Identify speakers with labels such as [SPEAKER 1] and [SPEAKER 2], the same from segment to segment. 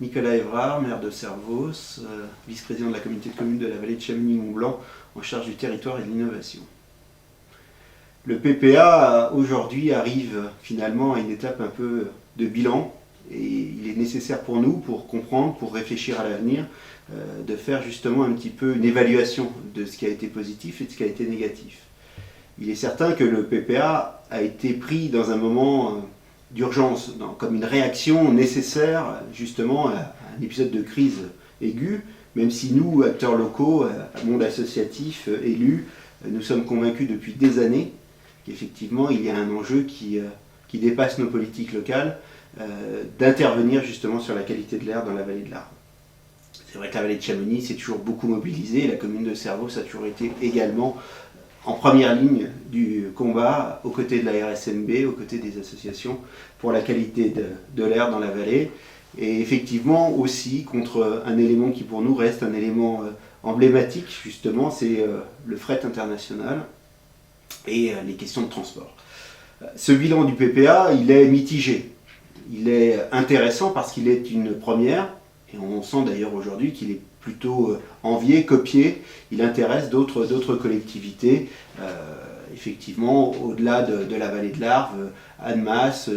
[SPEAKER 1] Nicolas Évrard, maire de Servoz, vice-président de la communauté de communes de la vallée de Chamonix-Mont-Blanc, en charge du territoire et de l'innovation. Le PPA aujourd'hui arrive finalement à une étape un peu de bilan et il est nécessaire pour nous, pour comprendre, pour réfléchir à l'avenir, de faire justement un petit peu une évaluation de ce qui a été positif et de ce qui a été négatif. Il est certain que le PPA a été pris dans un moment d'urgence, comme une réaction nécessaire justement à un épisode de crise aiguë, même si nous, acteurs locaux, monde associatif, élus, nous sommes convaincus depuis des années qu'effectivement il y a un enjeu qui dépasse nos politiques locales, d'intervenir justement sur la qualité de l'air dans la vallée de l'Arve. C'est vrai que la vallée de Chamonix s'est toujours beaucoup mobilisée, la commune de Servoz a toujours été également en première ligne du combat aux côtés de la RSMB, aux côtés des associations pour la qualité de l'air dans la vallée, et effectivement aussi contre un élément qui pour nous reste un élément emblématique justement, c'est le fret international et les questions de transport. Ce bilan du PPA, il est mitigé. Il est intéressant parce qu'il est une première, et on sent d'ailleurs aujourd'hui qu'il est plutôt envié, copié. Il intéresse d'autres collectivités. Effectivement, au-delà de la vallée de l'Arve, Annemasse,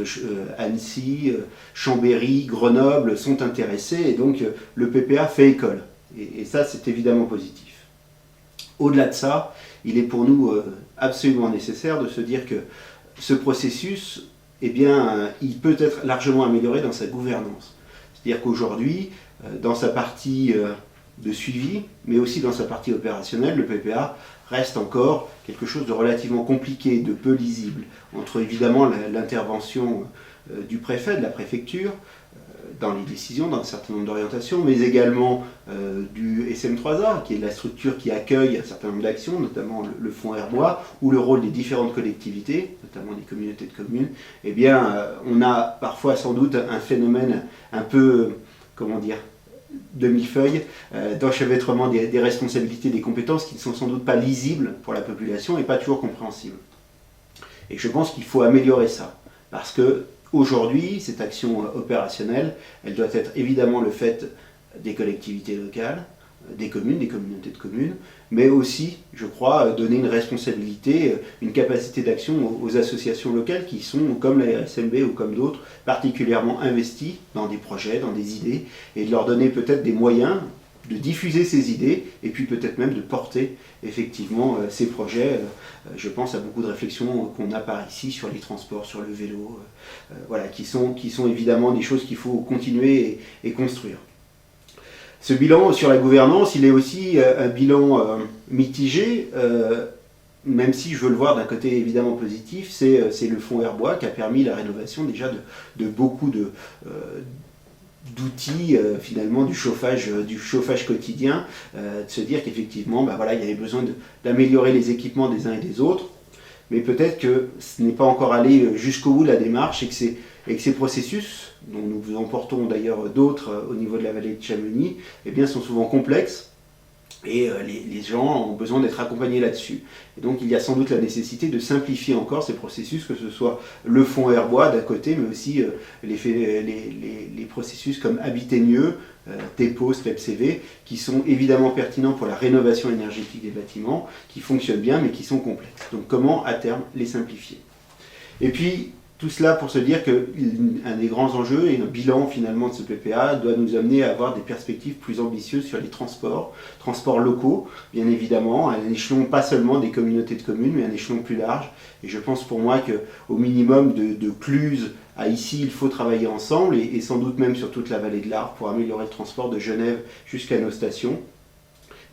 [SPEAKER 1] Annecy, Chambéry, Grenoble sont intéressés, et donc le PPA fait école. Et ça, c'est évidemment positif. Au-delà de ça, il est pour nous absolument nécessaire de se dire que ce processus, eh bien, il peut être largement amélioré dans sa gouvernance. C'est-à-dire qu'aujourd'hui, dans sa partie de suivi, mais aussi dans sa partie opérationnelle, le PPA reste encore quelque chose de relativement compliqué, de peu lisible, entre évidemment l'intervention du préfet, de la préfecture, dans les décisions, dans un certain nombre d'orientations, mais également du SM3A, qui est la structure qui accueille un certain nombre d'actions, notamment le fonds Herbois, ou le rôle des différentes collectivités, notamment des communautés de communes. Eh bien, on a parfois sans doute un phénomène un peu, comment dire, demi-feuille, d'enchevêtrement des responsabilités, des compétences qui ne sont sans doute pas lisibles pour la population et pas toujours compréhensibles. Et je pense qu'il faut améliorer ça, parce que aujourd'hui, cette action opérationnelle, elle doit être évidemment le fait des collectivités locales, des communes, des communautés de communes, mais aussi, je crois, donner une responsabilité, une capacité d'action aux associations locales qui sont, comme la RSMB ou comme d'autres, particulièrement investies dans des projets, dans des idées, et de leur donner peut-être des moyens de diffuser ces idées, et puis peut-être même de porter effectivement ces projets. Je pense à beaucoup de réflexions qu'on a par ici sur les transports, sur le vélo, voilà, qui sont évidemment des choses qu'il faut continuer et construire. Ce bilan sur la gouvernance, il est aussi un bilan mitigé, même si je veux le voir d'un côté évidemment positif, c'est le fonds Herbois qui a permis la rénovation déjà de beaucoup d'outils finalement du chauffage quotidien, de se dire qu'effectivement voilà, il y avait besoin d'améliorer les équipements des uns et des autres, mais peut-être que ce n'est pas encore allé jusqu'au bout de la démarche et que ces processus, dont nous en portons d'ailleurs d'autres au niveau de la vallée de Chamonix, eh bien, sont souvent complexes et les gens ont besoin d'être accompagnés là-dessus. Et donc il y a sans doute la nécessité de simplifier encore ces processus, que ce soit le fonds Herbois d'un côté, mais aussi les processus comme Habiter mieux, TEPO, STEPCV, qui sont évidemment pertinents pour la rénovation énergétique des bâtiments, qui fonctionnent bien mais qui sont complexes. Donc comment à terme les simplifier? Et puis tout cela pour se dire qu'un des grands enjeux et un bilan finalement de ce PPA doit nous amener à avoir des perspectives plus ambitieuses sur les transports locaux, bien évidemment, à un échelon pas seulement des communautés de communes, mais à un échelon plus large. Et je pense pour moi qu'au minimum de Cluses à ici, il faut travailler ensemble, et sans doute même sur toute la vallée de l'Arve pour améliorer le transport de Genève jusqu'à nos stations,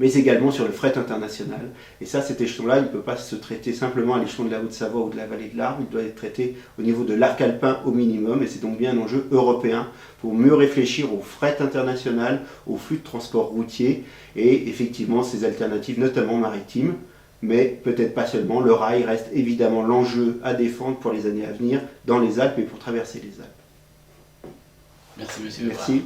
[SPEAKER 1] mais également sur le fret international. Et ça, cet échelon-là, il ne peut pas se traiter simplement à l'échelon de la Haute-Savoie ou de la vallée de l'Arve, il doit être traité au niveau de l'arc alpin au minimum, et c'est donc bien un enjeu européen pour mieux réfléchir au fret international, au flux de transport routier, et effectivement ces alternatives, notamment maritimes, mais peut-être pas seulement. Le rail reste évidemment l'enjeu à défendre pour les années à venir dans les Alpes et pour traverser les Alpes.
[SPEAKER 2] Merci monsieur.
[SPEAKER 1] Merci.